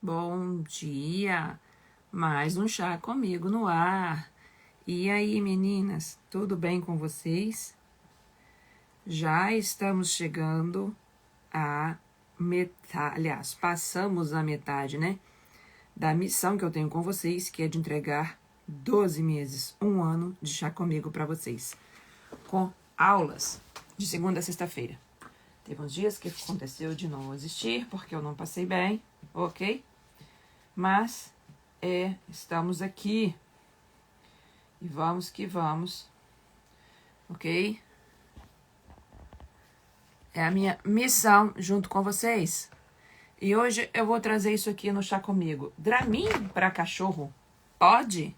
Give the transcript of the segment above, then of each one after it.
Bom dia! Mais um chá comigo no ar. E aí, meninas, tudo bem com vocês? Já estamos chegando à metade, aliás, passamos a metade, né? Da missão que eu tenho com vocês, que é de entregar 12 meses, um ano de chá comigo para vocês. Com aulas de segunda a sexta-feira. Teve uns dias que aconteceu de não existir, porque eu não passei bem, ok? Mas estamos aqui e vamos que vamos, ok? É a minha missão junto com vocês. E hoje eu vou trazer isso aqui no chá comigo. Dramin para cachorro pode?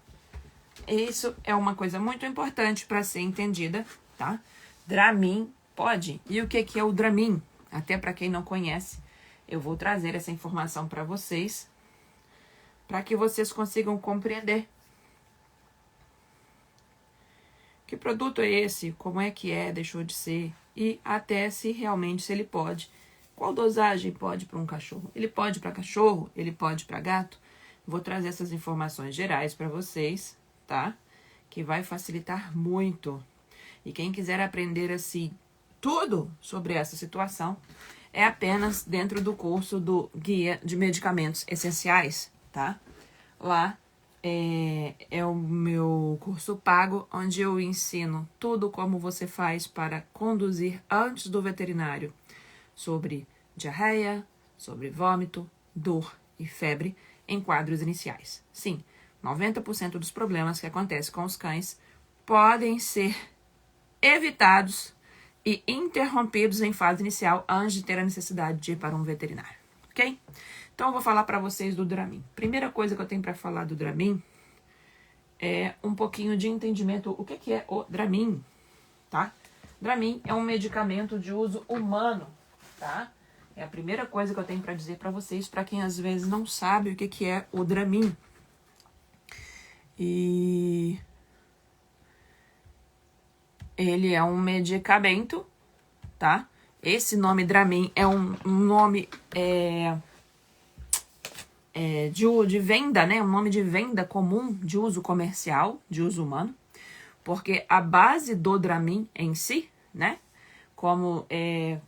Isso é uma coisa muito importante para ser entendida, tá? Dramin pode. E o que é o Dramin? Até para quem não conhece, eu vou trazer essa informação para vocês, para que vocês consigam compreender. Que produto é esse? Como é que deixou de ser? E até se realmente, se ele pode. Qual dosagem pode para um cachorro? Ele pode para cachorro? Ele pode para gato? Vou trazer essas informações gerais para vocês, tá? Que vai facilitar muito. E quem quiser aprender assim tudo sobre essa situação, é apenas dentro do curso do Guia de Medicamentos Essenciais, tá? Lá é o meu curso pago, onde eu ensino tudo como você faz para conduzir antes do veterinário sobre diarreia, sobre vômito, dor e febre em quadros iniciais. Sim, 90% dos problemas que acontecem com os cães podem ser evitados e interrompidos em fase inicial antes de ter a necessidade de ir para um veterinário, ok? Então, eu vou falar para vocês do Dramin. Primeira coisa que eu tenho para falar do Dramin é um pouquinho de entendimento. O que é o Dramin, tá? Dramin é um medicamento de uso humano, tá? É a primeira coisa que eu tenho para dizer para vocês, para quem às vezes não sabe o que é o Dramin. E ele é um medicamento, tá? Esse nome Dramin é um nome de venda, né? Um nome de venda comum, de uso comercial, de uso humano. Porque a base do Dramin em si, né? Como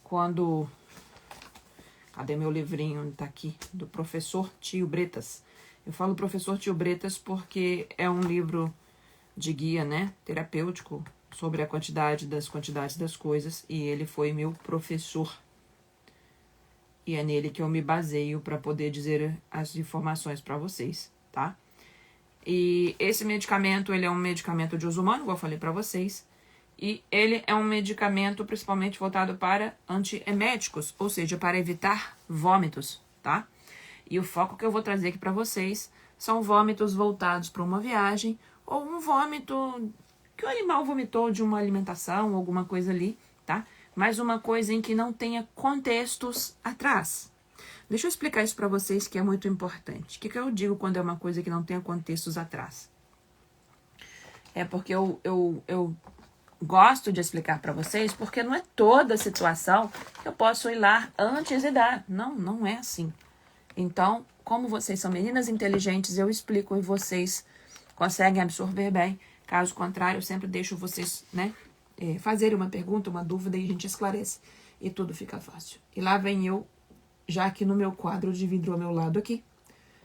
quando... Cadê meu livrinho? Tá aqui. Do professor Tio Bretas. Eu falo professor Tio Bretas porque é um livro de guia, né? Terapêutico sobre a quantidades das coisas. E ele foi meu professor. E é nele que eu me baseio para poder dizer as informações para vocês, tá? E esse medicamento, ele é um medicamento de uso humano, igual eu falei para vocês. E ele é um medicamento principalmente voltado para antieméticos, ou seja, para evitar vômitos, tá? E o foco que eu vou trazer aqui para vocês são vômitos voltados para uma viagem ou um vômito que o animal vomitou de uma alimentação, alguma coisa ali, tá? Mas uma coisa em que não tenha contextos atrás. Deixa eu explicar isso para vocês que é muito importante. O que eu digo quando é uma coisa que não tenha contextos atrás? É porque eu gosto de explicar para vocês, porque não é toda situação que eu posso ir lá antes e dar. Não, não é assim. Então, como vocês são meninas inteligentes, eu explico e vocês conseguem absorver bem. Caso contrário, eu sempre deixo vocês, né, fazerem uma pergunta, uma dúvida e a gente esclarece. E tudo fica fácil. E lá vem eu, já aqui no meu quadro de vidro ao meu lado aqui.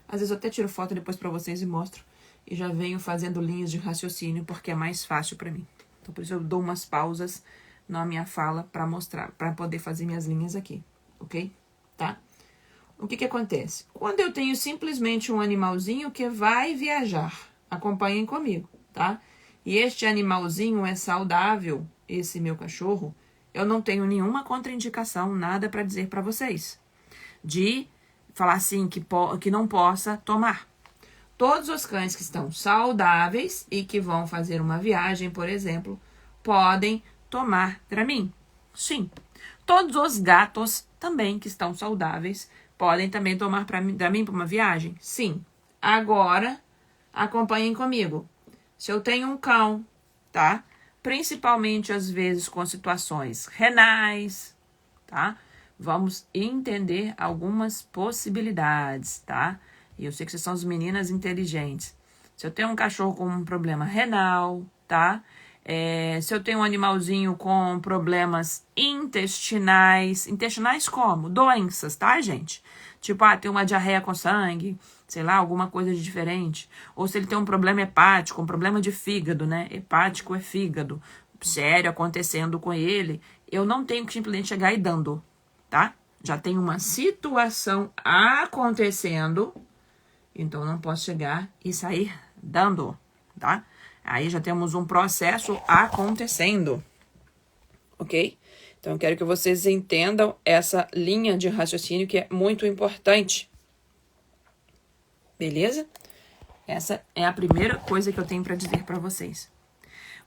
Às vezes eu até tiro foto depois para vocês e mostro. E já venho fazendo linhas de raciocínio, porque é mais fácil para mim. Então, por isso eu dou umas pausas na minha fala para mostrar, para poder fazer minhas linhas aqui, ok? Tá? O que acontece? Quando eu tenho simplesmente um animalzinho que vai viajar, acompanhem comigo, tá? E este animalzinho é saudável, esse meu cachorro, eu não tenho nenhuma contraindicação, nada para dizer para vocês. De falar assim, que não possa tomar. Todos os cães que estão saudáveis e que vão fazer uma viagem, por exemplo, podem tomar Dramin. Sim. Todos os gatos também que estão saudáveis podem também tomar Dramin para uma viagem? Sim. Agora, acompanhem comigo. Se eu tenho um cão, tá? Principalmente às vezes com situações renais, tá? vamos entender algumas possibilidades, tá? E eu sei que vocês são as meninas inteligentes. Se eu tenho um cachorro com um problema renal, tá? Se eu tenho um animalzinho com problemas intestinais. Intestinais como? Doenças, tá, gente? Tipo, tem uma diarreia com sangue, sei lá, alguma coisa de diferente. Ou se ele tem um problema hepático, um problema de fígado, né? Hepático é fígado. Sério acontecendo com ele. Eu não tenho que simplesmente chegar e dando, tá? Já tem uma situação acontecendo, então não posso chegar e sair dando, tá? Aí já temos um processo acontecendo, ok? Então eu quero que vocês entendam essa linha de raciocínio que é muito importante. Beleza? Essa é a primeira coisa que eu tenho para dizer para vocês.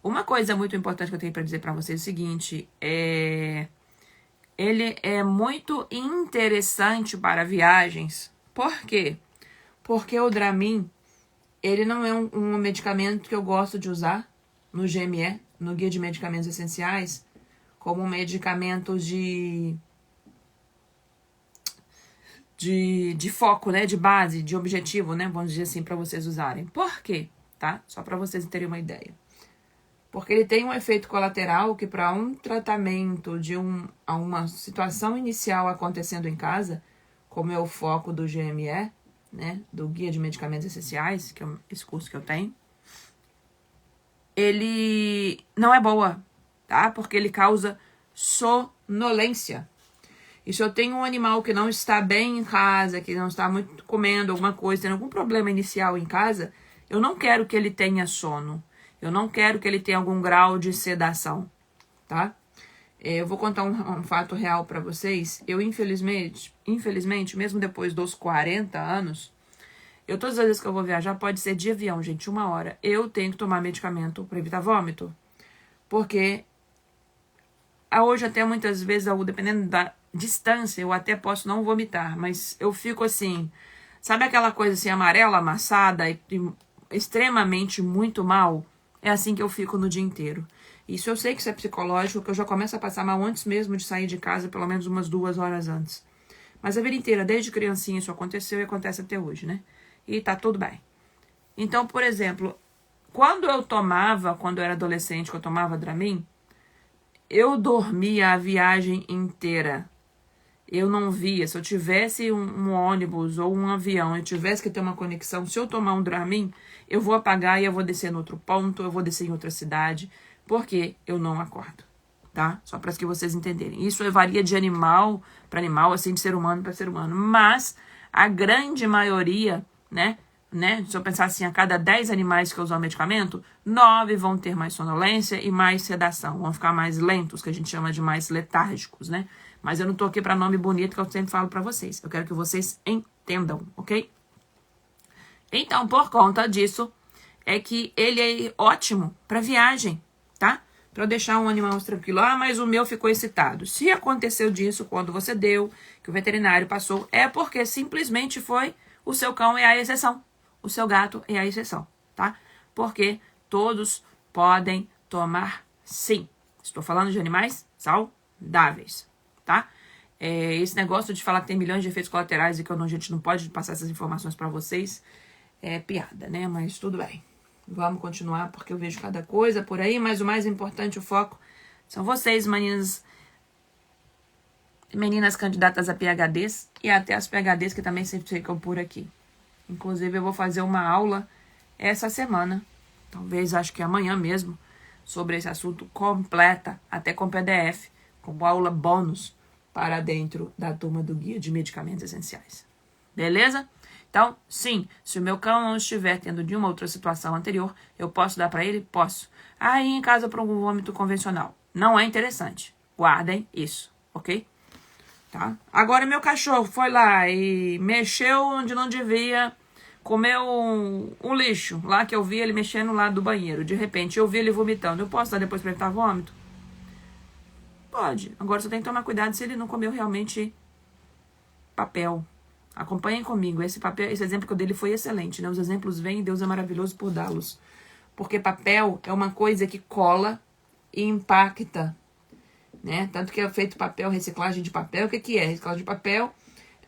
Uma coisa muito importante que eu tenho para dizer para vocês é o seguinte, ele é muito interessante para viagens. Por quê? Porque o Dramin, ele não é um medicamento que eu gosto de usar no GME, no Guia de Medicamentos Essenciais, como um medicamento de foco, né? De base, de objetivo, né? Vamos dizer assim, para vocês usarem. Por quê? Tá? Só para vocês terem uma ideia. Porque ele tem um efeito colateral que para um tratamento de uma situação inicial acontecendo em casa, como é o foco do GME, né, do Guia de Medicamentos Essenciais, que é esse curso que eu tenho, ele não é boa, tá? Porque ele causa sonolência. E se eu tenho um animal que não está bem em casa, que não está muito comendo alguma coisa, tendo algum problema inicial em casa, eu não quero que ele tenha sono. Eu não quero que ele tenha algum grau de sedação, tá? Eu vou contar um fato real para vocês. Eu, infelizmente, mesmo depois dos 40 anos, todas as vezes que eu vou viajar, pode ser de avião, gente, 1 hora, eu tenho que tomar medicamento para evitar vômito. Porque hoje até muitas vezes, dependendo da distância, eu até posso não vomitar, mas eu fico assim, sabe aquela coisa assim, amarela, amassada e extremamente muito mal? É assim que eu fico no dia inteiro. Isso eu sei que isso é psicológico, que eu já começo a passar mal antes mesmo de sair de casa, pelo menos umas 2 horas antes. Mas a vida inteira, desde criancinha, isso aconteceu e acontece até hoje, né? E tá tudo bem. Então, por exemplo, quando eu era adolescente, que eu tomava Dramin, eu dormia a viagem inteira. Eu não via. Se eu tivesse um ônibus ou um avião, eu tivesse que ter uma conexão, se eu tomar um Dramin, eu vou apagar e eu vou descer no outro ponto, eu vou descer em outra cidade, porque eu não acordo, tá? Só para que vocês entenderem. Isso varia de animal para animal, assim, de ser humano para ser humano. Mas a grande maioria, né? Se eu pensar assim, a cada 10 animais que usam o medicamento, 9 vão ter mais sonolência e mais sedação. Vão ficar mais lentos, que a gente chama de mais letárgicos, né? Mas eu não tô aqui para nome bonito que eu sempre falo para vocês. Eu quero que vocês entendam, ok? Então, por conta disso, é que ele é ótimo para viagem, tá? Para deixar um animal mais tranquilo. Mas o meu ficou excitado. Se aconteceu disso quando você deu, que o veterinário passou, é porque simplesmente foi o seu cão é a exceção. O seu gato é a exceção, tá? Porque todos podem tomar sim. Estou falando de animais saudáveis, tá? Esse negócio de falar que tem milhões de efeitos colaterais e que a gente não pode passar essas informações para vocês é piada, né? Mas tudo bem. Vamos continuar porque eu vejo cada coisa por aí, mas o mais importante, o foco, são vocês, meninas candidatas a PhDs e até as PhDs que também sempre ficam por aqui. Inclusive, eu vou fazer uma aula essa semana, talvez acho que amanhã mesmo, sobre esse assunto completa, até com PDF, como aula bônus para dentro da turma do Guia de Medicamentos Essenciais. Beleza? Então, sim, se o meu cão não estiver tendo de uma outra situação anterior, eu posso dar para ele? Posso. Aí em casa para um vômito convencional. Não é interessante. Guardem isso, ok? Tá? Agora meu cachorro foi lá e mexeu onde não devia, comeu um lixo. Lá que eu vi ele mexendo lá do banheiro. De repente eu vi ele vomitando. Eu posso dar depois para evitar vômito? Pode. Agora você tem que tomar cuidado se ele não comeu realmente papel. Acompanhem comigo. Esse exemplo que eu dei foi excelente, né? Os exemplos vêm e Deus é maravilhoso por dá-los. Porque papel é uma coisa que cola e impacta. né? Tanto que é feito papel, reciclagem de papel. O que que é? Reciclagem de papel,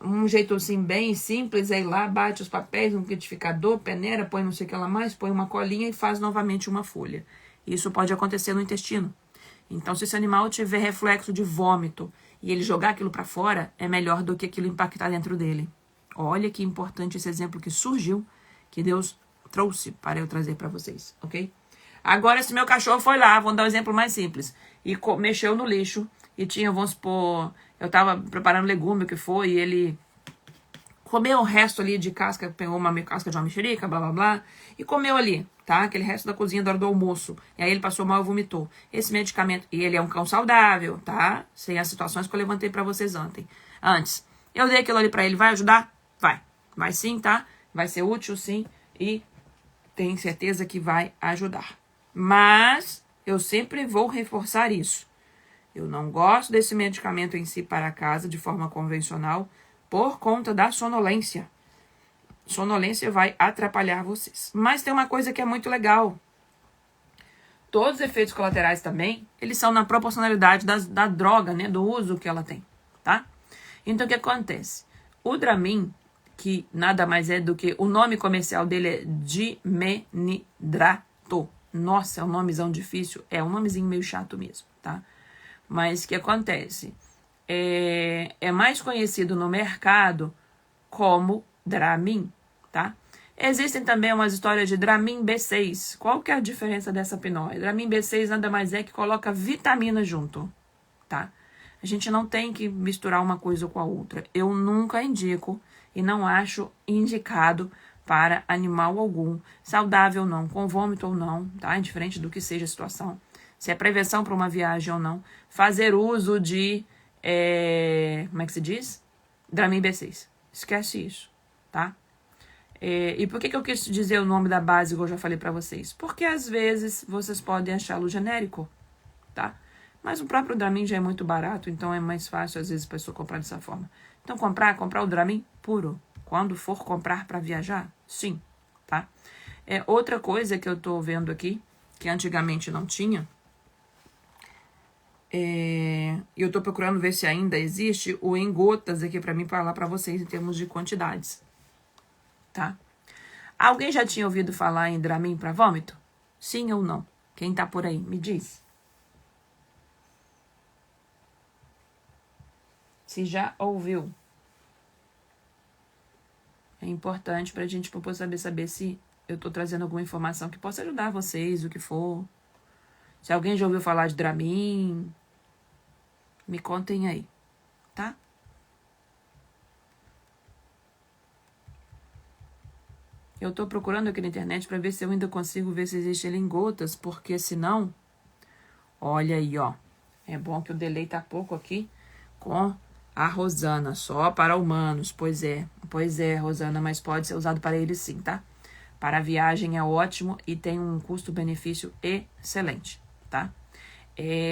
um jeito assim bem simples, é ir lá, bate os papéis, um liquidificador, peneira, põe não sei o que lá mais, põe uma colinha e faz novamente uma folha. Isso pode acontecer no intestino. Então, se esse animal tiver reflexo de vômito e ele jogar aquilo para fora, é melhor do que aquilo impactar dentro dele. Olha que importante esse exemplo que surgiu, que Deus trouxe para eu trazer para vocês, ok? Agora, se meu cachorro foi lá, vamos dar um exemplo mais simples, e mexeu no lixo, e tinha, vamos supor, eu tava preparando legume, o que foi, e ele comeu o resto ali de casca, pegou uma casca de uma mexerica, blá, blá, blá, e comeu ali, tá? Aquele resto da cozinha da hora do almoço. E aí ele passou mal e vomitou. Esse medicamento, e ele é um cão saudável, tá? Sem as situações que eu levantei pra vocês antes. Eu dei aquilo ali pra ele, vai ajudar? Vai. Vai sim, tá? Vai ser útil, sim, e tenho certeza que vai ajudar. Mas eu sempre vou reforçar isso. Eu não gosto desse medicamento em si para casa de forma convencional por conta da sonolência. Sonolência vai atrapalhar vocês. Mas tem uma coisa que é muito legal. Todos os efeitos colaterais também, eles são na proporcionalidade da droga, né? Do uso que ela tem, tá? Então, o que acontece? O Dramin, que nada mais é do que... O nome comercial dele é Dimenidrato. Nossa, é um nomezão difícil. É um nomezinho meio chato mesmo, tá? Mas o que acontece? É mais conhecido no mercado como Dramin, tá? Existem também umas histórias de Dramin B6. Qual que é a diferença dessa pinóia? Dramin B6 nada mais é que coloca vitamina junto, tá? A gente não tem que misturar uma coisa com a outra. Eu nunca indico e não acho indicado para animal algum, saudável ou não, com vômito ou não, tá? Indiferente do que seja a situação. Se é prevenção para uma viagem ou não, fazer uso de, como é que se diz? Dramin B6. Esquece isso, tá? E por que eu quis dizer o nome da base, que eu já falei para vocês? Porque às vezes vocês podem achá-lo genérico, tá? Mas o próprio Dramin já é muito barato, então é mais fácil às vezes a pessoa comprar dessa forma. Então comprar o Dramin puro. Quando for comprar para viajar, sim, tá? Outra coisa que eu tô vendo aqui, que antigamente não tinha, eu tô procurando ver se ainda existe o em gotas aqui para mim falar para vocês em termos de quantidades, tá? Alguém já tinha ouvido falar em Dramin para vômito? Sim ou não? Quem tá por aí, me diz. Se já ouviu. É importante pra gente saber se eu tô trazendo alguma informação que possa ajudar vocês, o que for. Se alguém já ouviu falar de Dramin, me contem aí, tá? Eu tô procurando aqui na internet pra ver se eu ainda consigo ver se existe ele em gotas, porque senão, olha aí, ó. É bom que o delay tá pouco aqui com a Rosana, só para humanos. Pois é, Rosana, mas pode ser usado para eles sim, tá? Para a viagem é ótimo e tem um custo-benefício excelente, tá?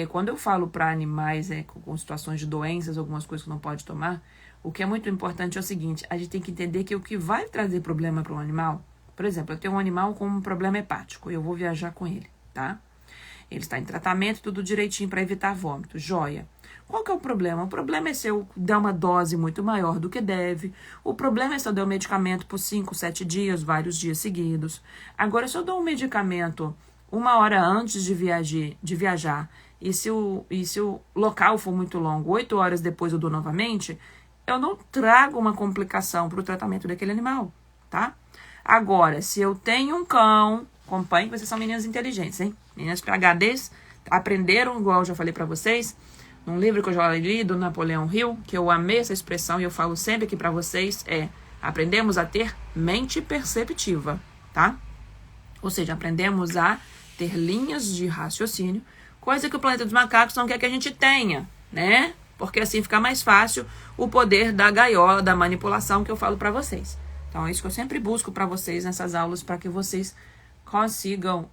Quando eu falo para animais com situações de doenças, algumas coisas que não pode tomar, o que é muito importante é o seguinte, a gente tem que entender que o que vai trazer problema para um animal, por exemplo, eu tenho um animal com um problema hepático, eu vou viajar com ele, tá? Ele está em tratamento, tudo direitinho para evitar vômito, joia. Qual que é o problema? O problema é se eu der uma dose muito maior do que deve. O problema é se eu der o medicamento por 5, 7 dias, vários dias seguidos. Agora, se eu dou um medicamento 1 hora antes de viajar, e se o local for muito longo, 8 horas depois eu dou novamente, eu não trago uma complicação para o tratamento daquele animal, tá? Agora, se eu tenho um cão, acompanhe, vocês são meninas inteligentes, hein? Meninas PhDs, aprenderam, igual eu já falei para vocês, num livro que eu já li, do Napoleão Hill, que eu amei essa expressão e eu falo sempre aqui para vocês, aprendemos a ter mente perceptiva, tá? Ou seja, aprendemos a ter linhas de raciocínio, coisa que o planeta dos macacos não quer que a gente tenha, né? Porque assim fica mais fácil o poder da gaiola, da manipulação que eu falo para vocês. Então é isso que eu sempre busco para vocês nessas aulas, para que vocês consigam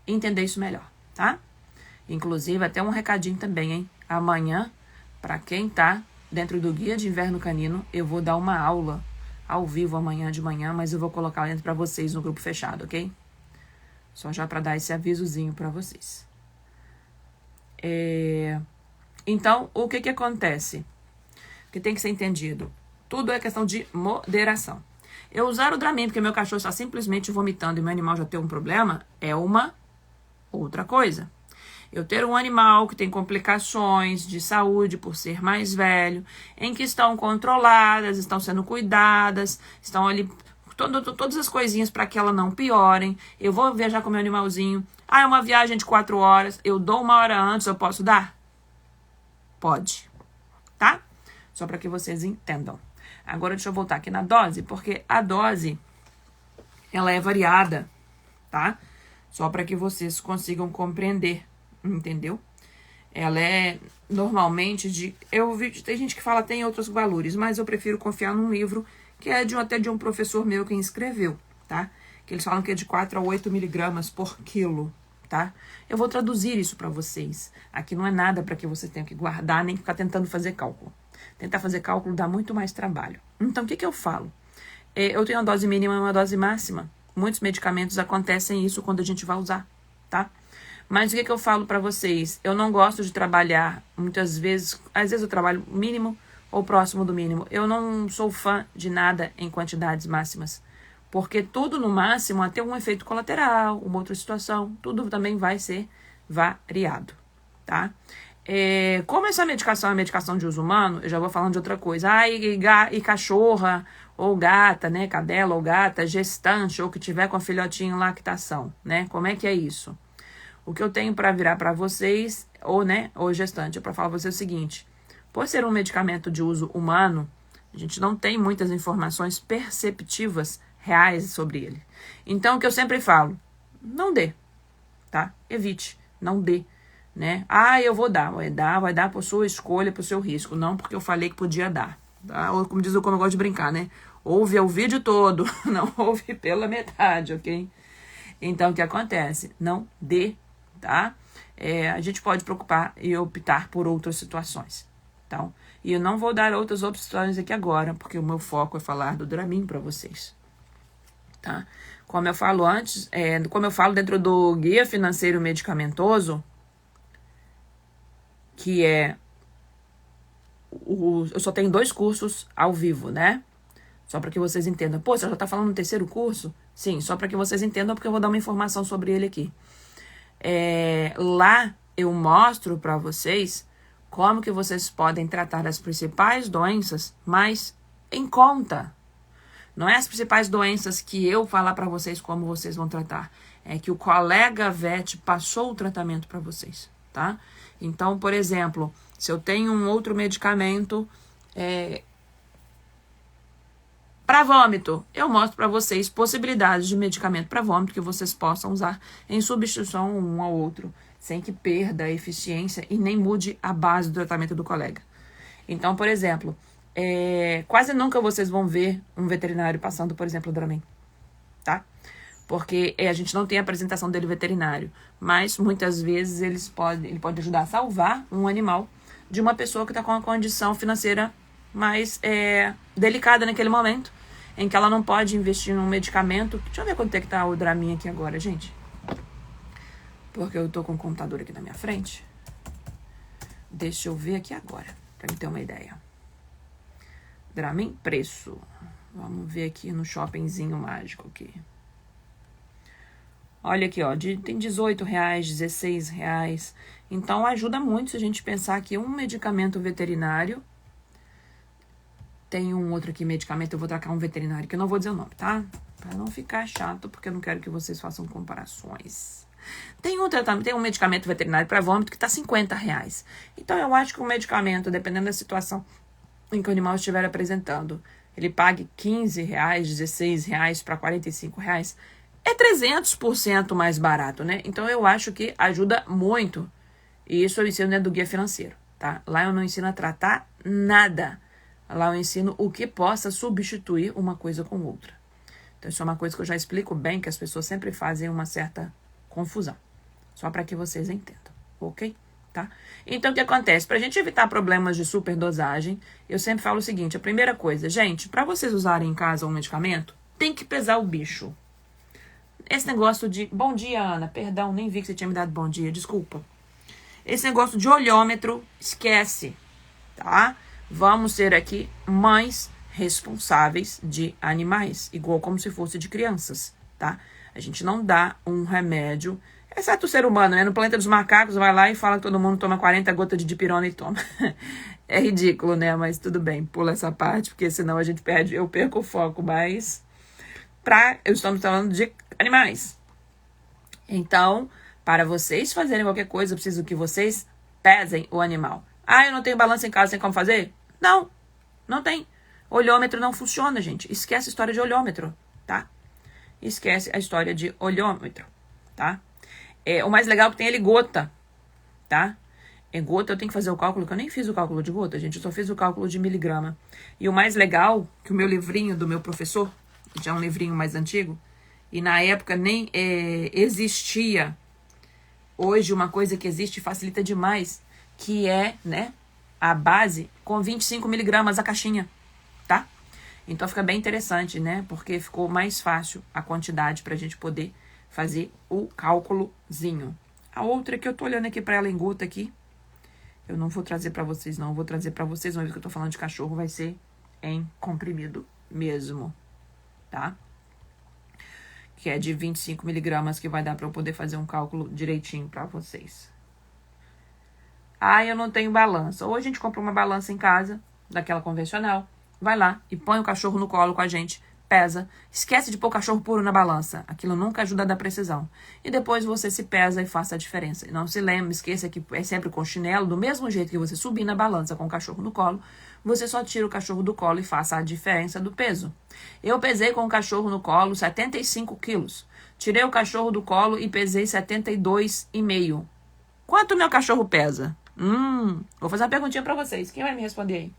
entender isso melhor, tá? Inclusive, até um recadinho também, hein? Amanhã, para quem tá dentro do Guia de Inverno Canino, eu vou dar uma aula ao vivo amanhã de manhã, mas eu vou colocar dentro para vocês no grupo fechado, ok? Só já para dar esse avisozinho para vocês. Então, o que acontece? O que tem que ser entendido? Tudo é questão de moderação. Eu usar o Dramin porque meu cachorro está simplesmente vomitando e meu animal já tem um problema é uma outra coisa. Eu ter um animal que tem complicações de saúde por ser mais velho, em que estão controladas, estão sendo cuidadas, estão ali todas as coisinhas para que ela não piorem. Eu vou viajar com meu animalzinho. Ah, é uma viagem de 4 horas. Eu dou 1 hora antes, eu posso dar? Pode. Tá? Só para que vocês entendam. Agora deixa eu voltar aqui na dose, porque a dose, ela é variada, tá? Só para que vocês consigam compreender, entendeu? Ela é normalmente de... tem gente que fala tem outros valores, mas eu prefiro confiar num livro que é até de um professor meu que escreveu, tá? Que eles falam que é de 4 a 8 miligramas por quilo, tá? Eu vou traduzir isso para vocês. Aqui não é nada para que você tenha que guardar, nem ficar tentando fazer cálculo. Tentar fazer cálculo dá muito mais trabalho. Então, o que eu falo? Eu tenho uma dose mínima e uma dose máxima. Muitos medicamentos acontecem isso quando a gente vai usar, tá? Mas o que eu falo para vocês? Eu não gosto de trabalhar, muitas vezes, às vezes eu trabalho mínimo ou próximo do mínimo. Eu não sou fã de nada em quantidades máximas. Porque tudo no máximo vai ter um efeito colateral, uma outra situação. Tudo também vai ser variado, tá? Como essa medicação é medicação de uso humano, eu já vou falando de outra coisa. E cachorra ou gata, né? Cadela ou gata, gestante, ou que tiver com a filhotinha em lactação, né? Como é que é isso? O que eu tenho para virar para vocês, ou gestante, é para falar para vocês o seguinte. Por ser um medicamento de uso humano, a gente não tem muitas informações perceptivas reais sobre ele. Então, o que eu sempre falo, não dê, tá? Evite, não dê. Né? Eu vou dar, vai dar por sua escolha, por seu risco, não porque eu falei que podia dar, tá? Ou como eu gosto de brincar, né? Ouve o vídeo todo, não ouve pela metade, ok? Então, o que acontece? Não dê, tá? A gente pode preocupar e optar por outras situações, então, e eu não vou dar outras opções aqui agora, porque o meu foco é falar do Dramin para vocês, tá? Como eu falo antes, como eu falo dentro do Guia Financeiro Medicamentoso, que eu só tenho 2 cursos ao vivo, né? Só para que vocês entendam. Pô, você já tá falando no 3º curso? Sim, só para que vocês entendam, porque eu vou dar uma informação sobre ele aqui. Lá eu mostro para vocês como que vocês podem tratar as principais doenças, mas em conta. Não é as principais doenças que eu falar para vocês como vocês vão tratar. É que o colega vet passou o tratamento para vocês, tá? Então, por exemplo, se eu tenho um outro medicamento para vômito, eu mostro para vocês possibilidades de medicamento para vômito que vocês possam usar em substituição um ao outro, sem que perda a eficiência e nem mude a base do tratamento do colega. Então, por exemplo, quase nunca vocês vão ver um veterinário passando, por exemplo, o Dramin, tá? Porque a gente não tem a apresentação dele veterinário, mas muitas vezes ele pode ajudar a salvar um animal de uma pessoa que está com uma condição financeira mais delicada naquele momento, em que ela não pode investir num medicamento. Deixa eu ver quanto é que tá o Dramin aqui agora, gente. Porque eu tô com o computador aqui na minha frente. Deixa eu ver aqui agora, para me ter uma ideia. Dramin, preço. Vamos ver aqui no shoppingzinho mágico aqui. Olha aqui, ó, tem R$18, R$16. Então, ajuda muito se a gente pensar que um medicamento veterinário... Tem um outro aqui, medicamento, eu vou trocar um veterinário, que eu não vou dizer o nome, tá? Pra não ficar chato, porque eu não quero que vocês façam comparações. Tem um medicamento veterinário para vômito que tá R$50. Então, eu acho que o medicamento, dependendo da situação em que o animal estiver apresentando, ele pague R$15, R$16 para R$45, é 300% mais barato, né? Então, eu acho que ajuda muito. E isso eu ensino dentro do guia financeiro, tá? Lá eu não ensino a tratar nada. Lá eu ensino o que possa substituir uma coisa com outra. Então, isso é uma coisa que eu já explico bem, que as pessoas sempre fazem uma certa confusão. Só para que vocês entendam, ok? Tá? Então, o que acontece? Para a gente evitar problemas de superdosagem, eu sempre falo o seguinte, a primeira coisa, gente, para vocês usarem em casa um medicamento, tem que pesar o bicho. Esse negócio de... Bom dia, Ana. Perdão, nem vi que você tinha me dado bom dia, desculpa. Esse negócio de olhômetro, esquece, tá? Vamos ser aqui mães responsáveis de animais, igual como se fosse de crianças, tá? A gente não dá um remédio, exceto o ser humano, né? No planeta dos macacos, vai lá e fala que todo mundo toma 40 gotas de dipirona e toma. É ridículo, né? Mas tudo bem, pula essa parte, porque senão a gente perde, eu perco o foco, mas eu estamos falando de animais. Então, para vocês fazerem qualquer coisa, eu preciso que vocês pesem o animal. Ah, eu não tenho balança em casa, tem como fazer? Não, não tem. Olhômetro não funciona, gente. Esquece a história de olhômetro, tá? Esquece a história de olhômetro, tá? O mais legal é que tem ele gota, tá? Gota, eu tenho que fazer o cálculo, que eu nem fiz o cálculo de gota, gente. Eu só fiz o cálculo de miligrama. E o mais legal, que o meu livrinho do meu professor, que já é um livrinho mais antigo, e na época nem existia. Hoje, uma coisa que existe facilita demais, que é, né, a base com 25 miligramas a caixinha, tá? Então fica bem interessante, né? Porque ficou mais fácil a quantidade pra gente poder fazer o cálculozinho. A outra que eu tô olhando aqui pra ela em gota aqui, eu não vou trazer pra vocês, não. Eu vou trazer pra vocês, uma vez que eu tô falando de cachorro, vai ser em comprimido mesmo, tá? Que é de 25 miligramas, que vai dar pra eu poder fazer um cálculo direitinho pra vocês. Ah, eu não tenho balança. Ou a gente compra uma balança em casa, daquela convencional, vai lá e põe o cachorro no colo com a gente, pesa. Esquece de pôr o cachorro puro na balança. Aquilo nunca ajuda a dar precisão. E depois você se pesa e faça a diferença. E não se lembre, esqueça que é sempre com chinelo, do mesmo jeito que você subir na balança com o cachorro no colo, você só tira o cachorro do colo e faça a diferença do peso. Eu pesei com o cachorro no colo 75 quilos. Tirei o cachorro do colo e pesei 72,5. Quanto meu cachorro pesa? Vou fazer uma perguntinha pra vocês. Quem vai me responder aí?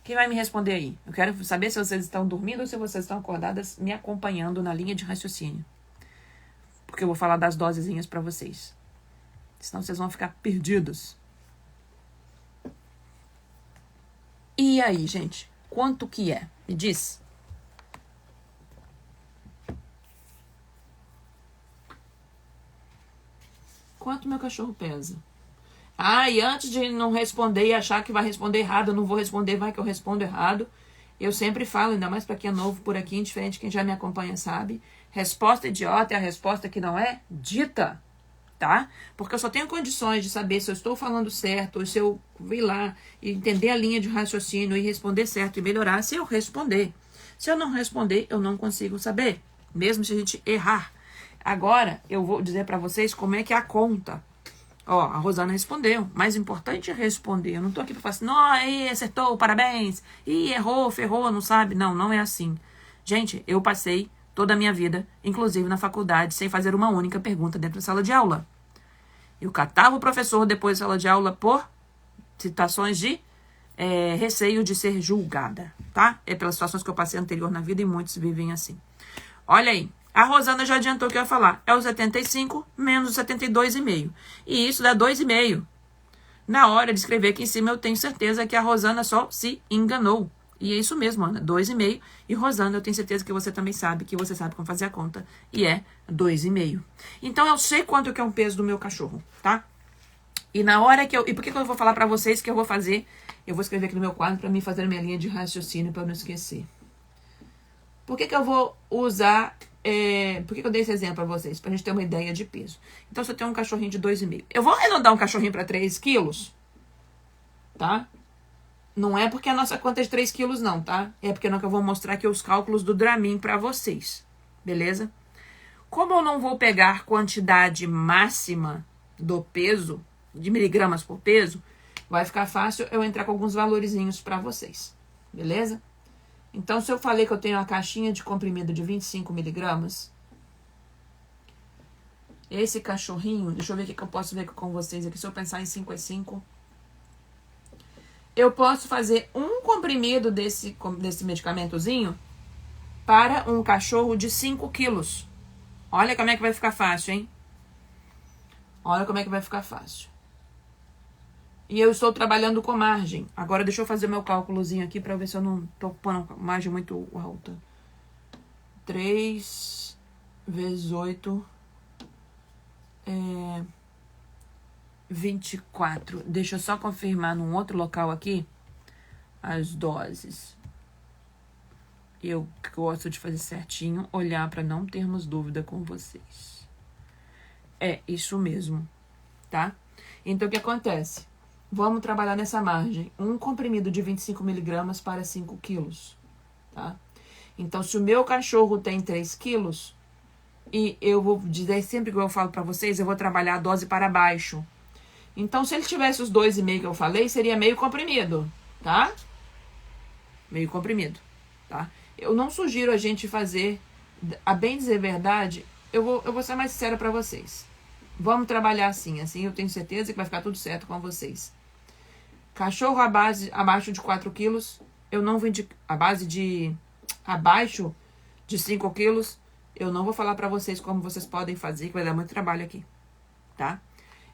Quem vai me responder aí? Eu quero saber se vocês estão dormindo ou se vocês estão acordadas me acompanhando na linha de raciocínio. Porque eu vou falar das dosezinhas pra vocês. Senão vocês vão ficar perdidos. E aí, gente? Quanto que é? Me diz. Quanto meu cachorro pesa? Ah, e antes de não responder e achar que vai responder errado, eu não vou responder, vai que eu respondo errado. Eu sempre falo, ainda mais para quem é novo por aqui, indiferente, quem já me acompanha sabe. Resposta idiota é a resposta que não é dita, tá? Porque eu só tenho condições de saber se eu estou falando certo, ou se eu ir lá e entender a linha de raciocínio e responder certo e melhorar, se eu responder. Se eu não responder, eu não consigo saber, mesmo se a gente errar. Agora, eu vou dizer para vocês como é que é a conta. Ó, a Rosana respondeu. Mais importante é responder. Eu não tô aqui pra falar assim, não, aí, acertou, parabéns. Ih, errou, ferrou, não sabe. Não, não é assim. Gente, eu passei toda a minha vida, inclusive na faculdade, sem fazer uma única pergunta dentro da sala de aula. Eu catava o professor depois da sala de aula por situações de receio de ser julgada, tá? É pelas situações que eu passei anterior na vida e muitos vivem assim. Olha aí. A Rosana já adiantou o que eu ia falar. É o 75 menos o 72,5. E isso dá 2,5. Na hora de escrever aqui em cima, eu tenho certeza que a Rosana só se enganou. E é isso mesmo, Ana. 2,5. E Rosana, eu tenho certeza que você também sabe, que você sabe como fazer a conta. E é 2,5. Então, eu sei quanto que é o peso do meu cachorro, tá? E na hora que eu... E por que eu vou falar pra vocês que eu vou fazer? Eu vou escrever aqui no meu quadro pra mim fazer a minha linha de raciocínio pra não esquecer. Por que eu vou usar... por que eu dei esse exemplo pra vocês? Pra gente ter uma ideia de peso. Então, se eu tenho um cachorrinho de 2,5. Eu vou arredondar um cachorrinho pra 3 quilos. Tá? Não é porque a nossa conta é de 3 quilos, não, tá? É porque eu vou mostrar aqui os cálculos do Dramin pra vocês. Beleza? Como eu não vou pegar quantidade máxima do peso, de miligramas por peso, vai ficar fácil eu entrar com alguns valorizinhos pra vocês. Beleza? Então, se eu falei que eu tenho uma caixinha de comprimido de 25 miligramas, esse cachorrinho, deixa eu ver o que eu posso ver com vocês aqui, se eu pensar em 5 eu posso fazer um comprimido desse medicamentozinho para um cachorro de 5 quilos. Olha como é que vai ficar fácil, hein? Olha como é que vai ficar fácil. E eu estou trabalhando com margem. Agora deixa eu fazer meu cálculozinho aqui para ver se eu não tô pondo margem muito alta. 3 vezes 8 24. Deixa eu só confirmar num outro local aqui as doses. Eu gosto de fazer certinho, olhar para não termos dúvida com vocês. É isso mesmo, tá? Então, o que acontece? Vamos trabalhar nessa margem. Um comprimido de 25 miligramas para 5 quilos, tá? Então, se o meu cachorro tem 3 quilos, e eu vou dizer sempre que eu falo para vocês, eu vou trabalhar a dose para baixo. Então, se ele tivesse os 2,5 que eu falei, seria meio comprimido, tá? Meio comprimido, tá? Eu não sugiro a gente fazer, a bem dizer verdade, eu vou ser mais sincera para vocês. Vamos trabalhar assim eu tenho certeza que vai ficar tudo certo com vocês. Cachorro abaixo de 4 quilos, eu não vou indicar, abaixo de 5 quilos, eu não vou falar para vocês como vocês podem fazer, que vai dar muito trabalho aqui, tá?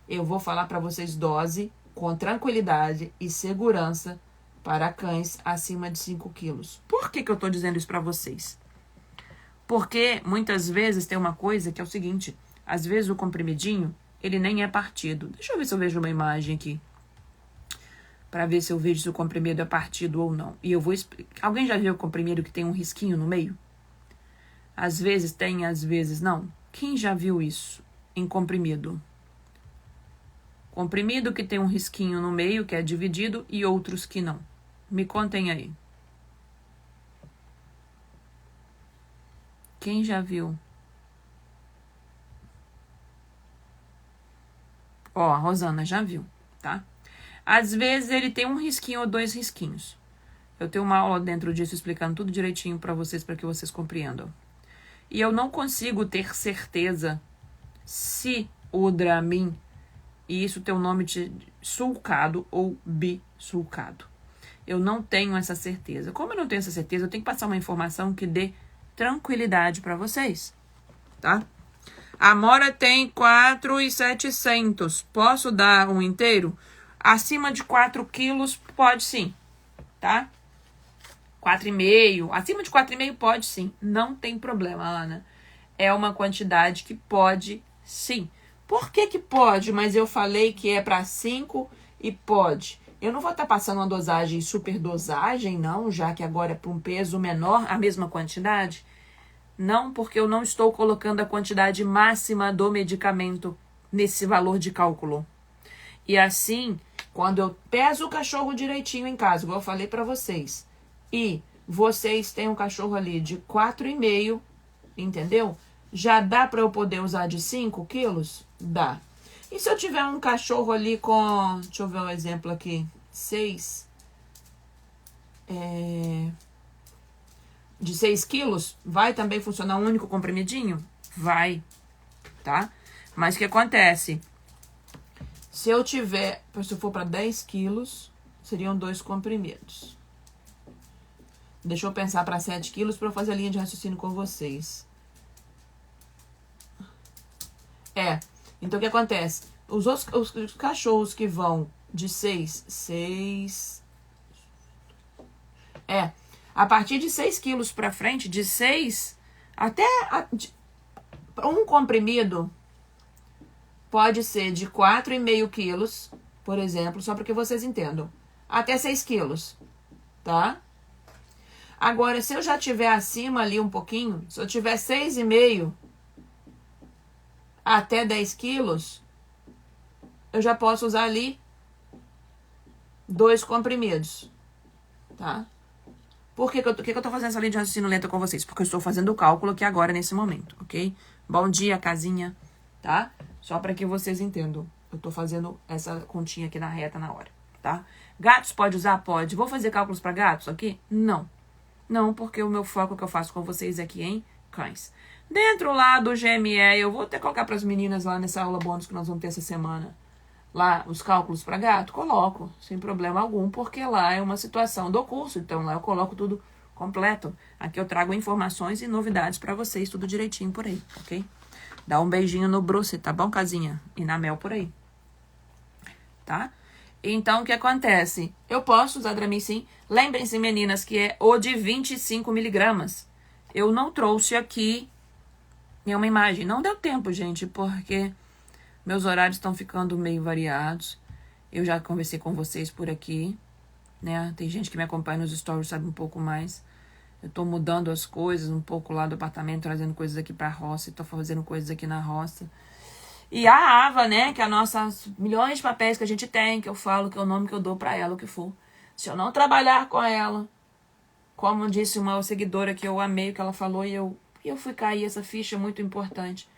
Eu vou falar para vocês dose com tranquilidade e segurança para cães acima de 5 quilos. Por que eu tô dizendo isso para vocês? Porque muitas vezes tem uma coisa que é o seguinte, às vezes o comprimidinho, ele nem é partido. Deixa eu ver se eu vejo uma imagem aqui, para ver se eu vejo se o comprimido é partido ou não. E eu vou explicar. Alguém já viu o comprimido que tem um risquinho no meio? Às vezes tem, às vezes não. Quem já viu isso em comprimido? Comprimido que tem um risquinho no meio, que é dividido, e outros que não. Me contem aí. Quem já viu? Ó, a Rosana já viu, tá? Às vezes ele tem um risquinho ou 2 risquinhos. Eu tenho uma aula dentro disso explicando tudo direitinho para vocês que vocês compreendam. E eu não consigo ter certeza se o Dramin, e isso tem o nome de sulcado ou bisulcado. Eu não tenho essa certeza. Como eu não tenho essa certeza, eu tenho que passar uma informação que dê tranquilidade para vocês, tá? A Mora tem 4.700. Posso dar um inteiro? Acima de 4 quilos, pode sim, tá? 4,5. Acima de 4,5 pode sim. Não tem problema, Ana. É uma quantidade que pode sim. Por que pode? Mas eu falei que é para 5 e pode. Eu não vou estar passando uma dosagem, super dosagem, não, já que agora é para um peso menor, a mesma quantidade. Não, porque eu não estou colocando a quantidade máxima do medicamento nesse valor de cálculo. E assim, quando eu peso o cachorro direitinho em casa, igual eu falei para vocês, e vocês têm um cachorro ali de 4,5, entendeu? Já dá para eu poder usar de 5 quilos? Dá. E se eu tiver um cachorro ali com, deixa eu ver um exemplo aqui, 6, de 6 quilos, vai também funcionar um único comprimidinho? Vai, tá? Mas o que acontece? Se eu for para 10 quilos, seriam 2 comprimidos. Deixa eu pensar para 7 quilos para eu fazer a linha de raciocínio com vocês. Então o que acontece? Os cachorros que vão de 6... a partir de 6 quilos para frente, de 6 até... um comprimido pode ser de 4,5 quilos, por exemplo, só para que vocês entendam, até 6 quilos, tá? Agora, se eu já tiver acima ali um pouquinho, se eu tiver 6,5 até 10 quilos, eu já posso usar ali 2 comprimidos, tá? Por que eu tô fazendo essa linha de raciocínio lenta com vocês? Porque eu estou fazendo o cálculo aqui agora, nesse momento, ok? Bom dia, casinha, tá? Só para que vocês entendam. Eu tô fazendo essa continha aqui na reta na hora, tá? Gatos pode usar? Pode. Vou fazer cálculos para gatos aqui? Não. Não, porque o meu foco que eu faço com vocês aqui em cães. Dentro lá do GME, eu vou até colocar para as meninas lá nessa aula bônus que nós vamos ter essa semana. Lá, os cálculos para gato, coloco, sem problema algum, porque lá é uma situação do curso, então lá eu coloco tudo completo. Aqui eu trago informações e novidades para vocês, tudo direitinho por aí, ok? Dá um beijinho no Bruce, tá bom, casinha? E na Mel por aí, tá? Então, o que acontece? Eu posso usar Dramin sim. Lembrem-se, meninas, que é o de 25 miligramas. Eu não trouxe aqui uma imagem. Não deu tempo, gente, porque Meus horários estão ficando meio variados. Eu já conversei com vocês por aqui, né? Tem gente que me acompanha nos stories, sabe um pouco mais. Eu tô mudando as coisas um pouco lá do apartamento, trazendo coisas aqui pra roça, e tô fazendo coisas aqui na roça. E a Ava, né, que é a nossa milhões de papéis que a gente tem, que eu falo que é o nome que eu dou pra ela, o que for. Se eu não trabalhar com ela, como disse uma seguidora que eu amei o que ela falou, e eu fui cair essa ficha muito importante.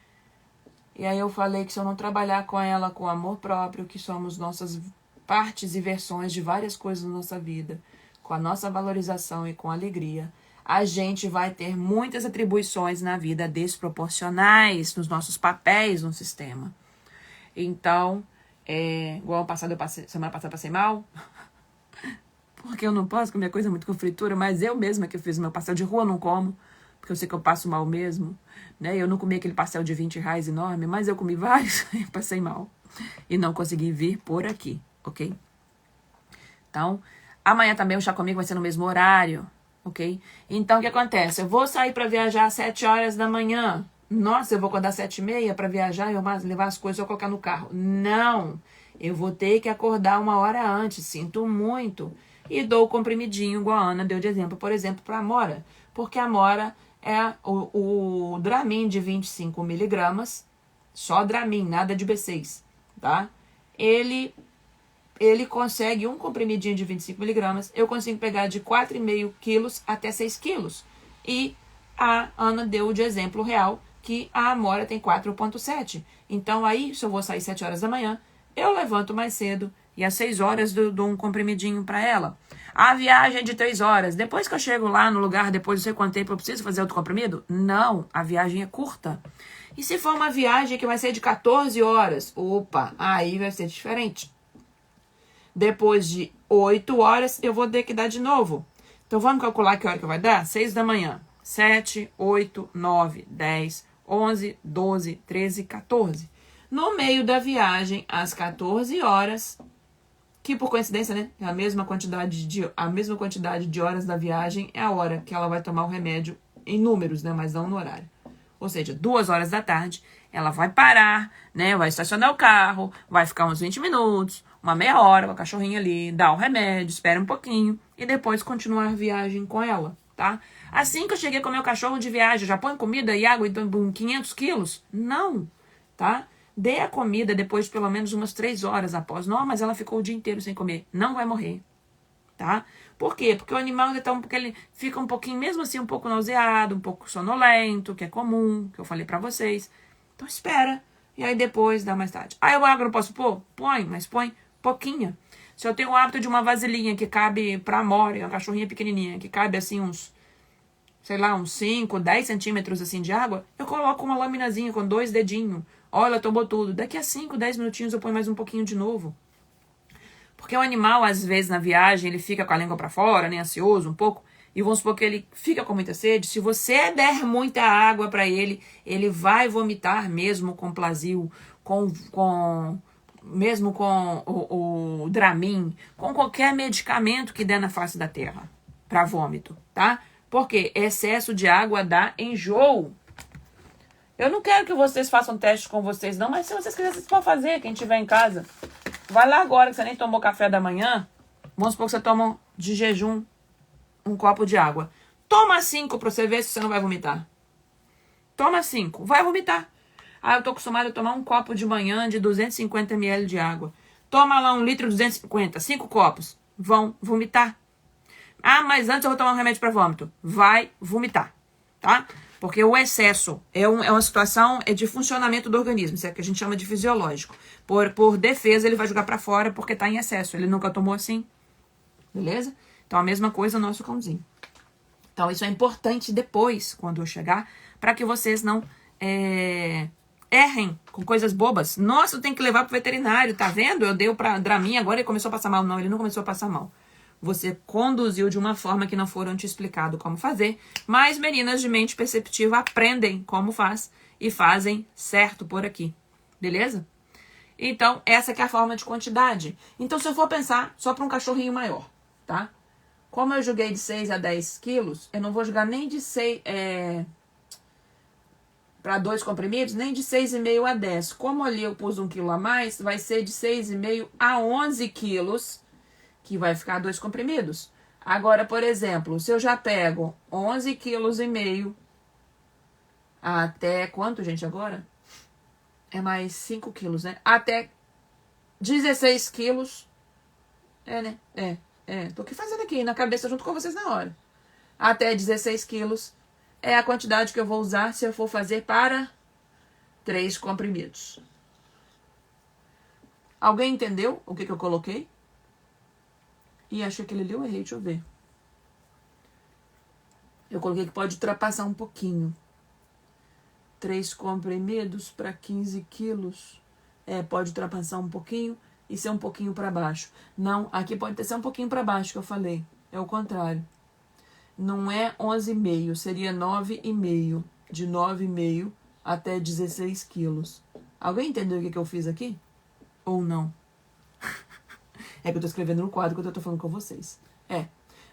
E aí eu falei que se eu não trabalhar com ela com amor próprio, que somos nossas partes e versões de várias coisas na nossa vida, com a nossa valorização e com alegria, a gente vai ter muitas atribuições na vida desproporcionais nos nossos papéis no sistema. Então, igual semana passada eu passei mal, porque eu não posso comer coisa muito com fritura, mas eu mesma que fiz o meu pastel de rua, não como, porque eu sei que eu passo mal mesmo, né? Eu não comi aquele pastel de R$ 20 enorme, mas eu comi vários e passei mal. E não consegui vir por aqui, ok? Então, amanhã também o Chá Comigo vai ser no mesmo horário, ok? Então, o que acontece? Eu vou sair para viajar às 7 horas da manhã. Nossa, eu vou acordar às 7h30 para viajar e eu levar as coisas e colocar no carro. Não! Eu vou ter que acordar 1 hora antes, sinto muito. E dou o comprimidinho, igual a Ana deu de exemplo, por exemplo, para a Amora. Porque a Amora é o Dramin de 25 miligramas, só Dramin, nada de B6, tá? Ele consegue um comprimidinho de 25 miligramas, eu consigo pegar de 4,5 quilos até 6 quilos. E a Ana deu de exemplo real que a Amora tem 4,7. Então aí, se eu vou sair 7 horas da manhã, eu levanto mais cedo e às 6 horas dou um comprimidinho para ela. A viagem é de 3 horas. Depois que eu chego lá no lugar, depois não sei quanto tempo eu preciso fazer outro comprimido? Não, a viagem é curta. E se for uma viagem que vai ser de 14 horas? Opa, aí vai ser diferente. Depois de 8 horas, eu vou ter que dar de novo. Então, vamos calcular que hora que vai dar? 6 da manhã. 7, 8, 9, 10, 11, 12, 13, 14. No meio da viagem, às 14 horas, que por coincidência, né? A mesma quantidade de horas da viagem é a hora que ela vai tomar o remédio em números, né? Mas não no horário. Ou seja, 2 horas da tarde, ela vai parar, né? Vai estacionar o carro, vai ficar uns 20 minutos, uma meia hora com a cachorrinha ali, dá o remédio, espera um pouquinho e depois continuar a viagem com ela, tá? Assim que eu cheguei com o meu cachorro de viagem, já põe comida e água então 500 quilos? Não, tá? Dê a comida depois de pelo menos umas 3 horas após. Não, mas ela ficou o dia inteiro sem comer. Não vai morrer, tá? Por quê? Porque o animal porque ele fica um pouquinho, mesmo assim, um pouco nauseado, um pouco sonolento, que é comum, que eu falei pra vocês. Então espera. E aí depois dá mais tarde. Aí o água não posso pôr? Põe, mas põe pouquinha. Se eu tenho o hábito de uma vasilhinha que cabe pra Amora, uma cachorrinha pequenininha, que cabe assim uns 5, 10 centímetros assim de água, eu coloco uma laminazinha com 2 dedinhos. Olha, ela tomou tudo. Daqui a 5, 10 minutinhos eu ponho mais um pouquinho de novo. Porque o animal, às vezes, na viagem, ele fica com a língua pra fora, né, ansioso um pouco, e vamos supor que ele fica com muita sede. Se você der muita água pra ele, ele vai vomitar mesmo com Plasil, mesmo com o Dramin, com qualquer medicamento que der na face da terra pra vômito, tá? Porque excesso de água dá enjoo. Eu não quero que vocês façam testes com vocês, não, mas se vocês quiserem, vocês podem fazer, quem estiver em casa. Vai lá agora, que você nem tomou café da manhã. Vamos supor que você toma de jejum um copo de água. Toma 5 pra você ver se você não vai vomitar. Toma 5, vai vomitar. Ah, eu tô acostumado a tomar um copo de manhã de 250 ml de água. Toma lá 1 litro 250, 5 copos. Vão vomitar. Ah, mas antes eu vou tomar um remédio para vômito. Vai vomitar, tá? Porque o excesso é uma situação de funcionamento do organismo. Isso é que a gente chama de fisiológico. Por defesa, ele vai jogar para fora porque tá em excesso. Ele nunca tomou assim. Beleza? Então, a mesma coisa no nosso cãozinho. Então, isso é importante depois, quando eu chegar, para que vocês não errem com coisas bobas. Nossa, tem que levar pro veterinário, tá vendo? Eu dei pra Dramin, agora ele começou a passar mal. Não, ele não começou a passar mal. Você conduziu de uma forma que não foram te explicado como fazer, mas meninas de mente perceptiva aprendem como faz e fazem certo por aqui, beleza? Então, essa que é a forma de quantidade. Então, se eu for pensar só para um cachorrinho maior, tá? Como eu joguei de 6 a 10 quilos, eu não vou jogar nem de 6... para 2 comprimidos, nem de 6,5 a 10. Como ali eu pus 1 quilo a mais, vai ser de 6,5 a 11 quilos, que vai ficar 2 comprimidos. Agora, por exemplo, se eu já pego 11,5 quilos até quanto, gente, agora? É mais 5 quilos, né? Até 16 quilos. Né? Tô aqui fazendo aqui na cabeça junto com vocês na hora. Até 16 quilos é a quantidade que eu vou usar se eu for fazer para 3 comprimidos. Alguém entendeu o que eu coloquei? E achei que ele ali eu errei, deixa eu ver. Eu coloquei que pode ultrapassar um pouquinho. 3 comprimidos para 15 quilos. Pode ultrapassar um pouquinho e ser um pouquinho para baixo. Não, aqui pode ser um pouquinho para baixo que eu falei. É o contrário. Não é 11,5, seria 9,5. De 9,5 até 16 quilos. Alguém entendeu o que eu fiz aqui? Ou não? É que eu tô escrevendo no quadro que eu tô falando com vocês.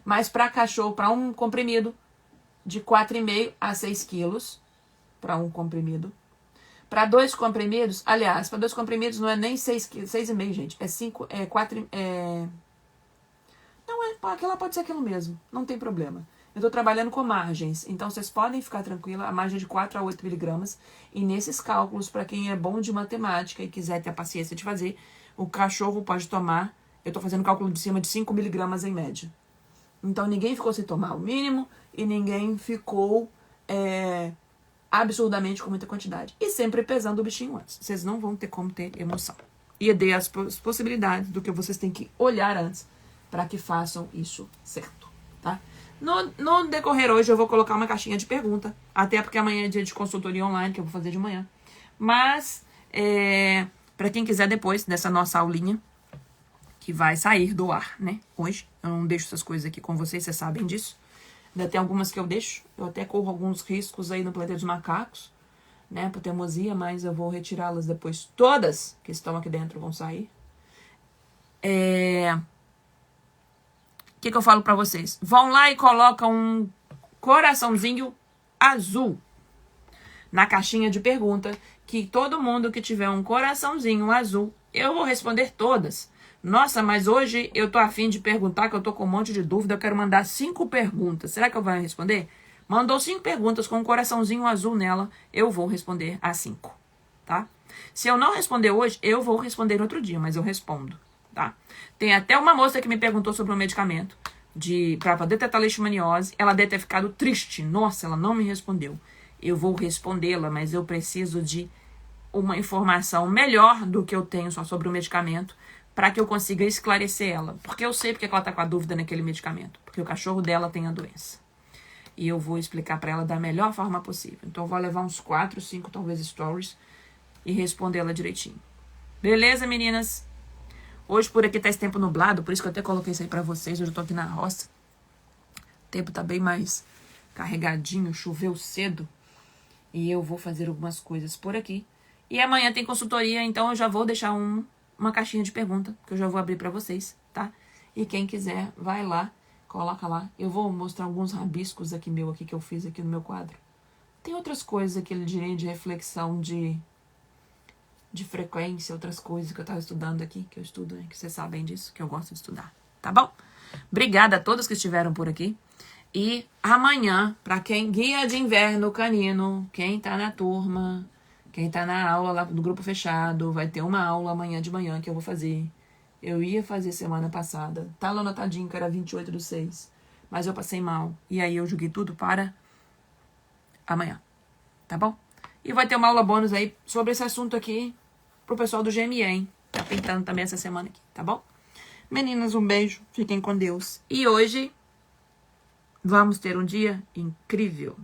Mas para cachorro, para um comprimido, de 4,5 a 6 quilos. Para um comprimido. Para 2 comprimidos, aliás, para 2 comprimidos não é nem 6,5, gente. É 5, 4, Não, aquela pode ser aquilo mesmo. Não tem problema. Eu tô trabalhando com margens. Então, vocês podem ficar tranquila. A margem é de 4 a 8 miligramas. E nesses cálculos, para quem é bom de matemática e quiser ter a paciência de fazer, o cachorro pode tomar... Eu tô fazendo cálculo de cima de 5 miligramas em média. Então, ninguém ficou sem tomar o mínimo e ninguém ficou... absurdamente com muita quantidade. E sempre pesando o bichinho antes. Vocês não vão ter como ter emoção. E dê as possibilidades do que vocês têm que olhar antes para que façam isso certo, tá? No decorrer hoje eu vou colocar uma caixinha de pergunta, até porque amanhã é dia de consultoria online, que eu vou fazer de manhã. Mas, para quem quiser depois dessa nossa aulinha, que vai sair do ar, né? Hoje, eu não deixo essas coisas aqui com vocês, vocês sabem disso. Ainda tem algumas que eu deixo. Eu até corro alguns riscos aí no planeta dos macacos, né? Por teimosia, mas eu vou retirá-las depois. Todas que estão aqui dentro vão sair. O que eu falo pra vocês? Vão lá e colocam um coraçãozinho azul na caixinha de pergunta. Que todo mundo que tiver um coraçãozinho azul, eu vou responder todas. Nossa, mas hoje eu tô afim de perguntar, que eu tô com um monte de dúvida, eu quero mandar 5 perguntas. Será que eu vou responder? Mandou 5 perguntas com um coraçãozinho azul nela, eu vou responder as 5, tá? Se eu não responder hoje, eu vou responder outro dia, mas eu respondo, tá? Tem até uma moça que me perguntou sobre um medicamento para detectar leishmaniose. Ela deve ter ficado triste. Nossa, ela não me respondeu. Eu vou respondê-la, mas eu preciso de uma informação melhor do que eu tenho só sobre o medicamento, para que eu consiga esclarecer ela. Porque eu sei porque ela tá com a dúvida naquele medicamento. Porque o cachorro dela tem a doença. E eu vou explicar para ela da melhor forma possível. Então, eu vou levar uns 4, 5, talvez, stories e responder ela direitinho. Beleza, meninas? Hoje, por aqui, tá esse tempo nublado. Por isso que eu até coloquei isso aí pra vocês. Hoje eu tô aqui na roça. O tempo tá bem mais carregadinho. Choveu cedo. E eu vou fazer algumas coisas por aqui. E amanhã tem consultoria. Então, eu já vou deixar uma caixinha de pergunta, que eu já vou abrir pra vocês, tá? E quem quiser, vai lá, coloca lá. Eu vou mostrar alguns rabiscos aqui que eu fiz aqui no meu quadro. Tem outras coisas aqui de reflexão, de frequência, outras coisas que eu tava estudando aqui, que eu estudo, né? Que vocês sabem disso, que eu gosto de estudar, tá bom? Obrigada a todos que estiveram por aqui. E amanhã, pra quem guia de inverno canino, quem tá na turma... Quem tá na aula lá no grupo fechado, vai ter uma aula amanhã de manhã que eu vou fazer. Eu ia fazer semana passada. Tá lá anotadinho que era 28/6. Mas eu passei mal. E aí eu joguei tudo para amanhã. Tá bom? E vai ter uma aula bônus aí sobre esse assunto aqui pro pessoal do GME, hein? Tá pintando também essa semana aqui, tá bom? Meninas, um beijo. Fiquem com Deus. E hoje vamos ter um dia incrível.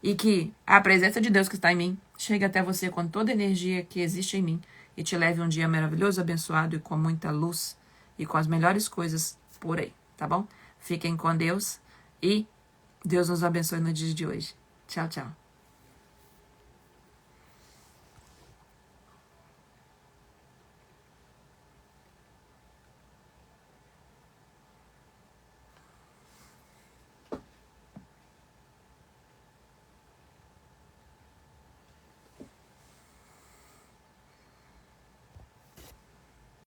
E que a presença de Deus que está em mim chegue até você com toda a energia que existe em mim e te leve um dia maravilhoso, abençoado e com muita luz e com as melhores coisas por aí, tá bom? Fiquem com Deus e Deus nos abençoe no dia de hoje. Tchau, tchau.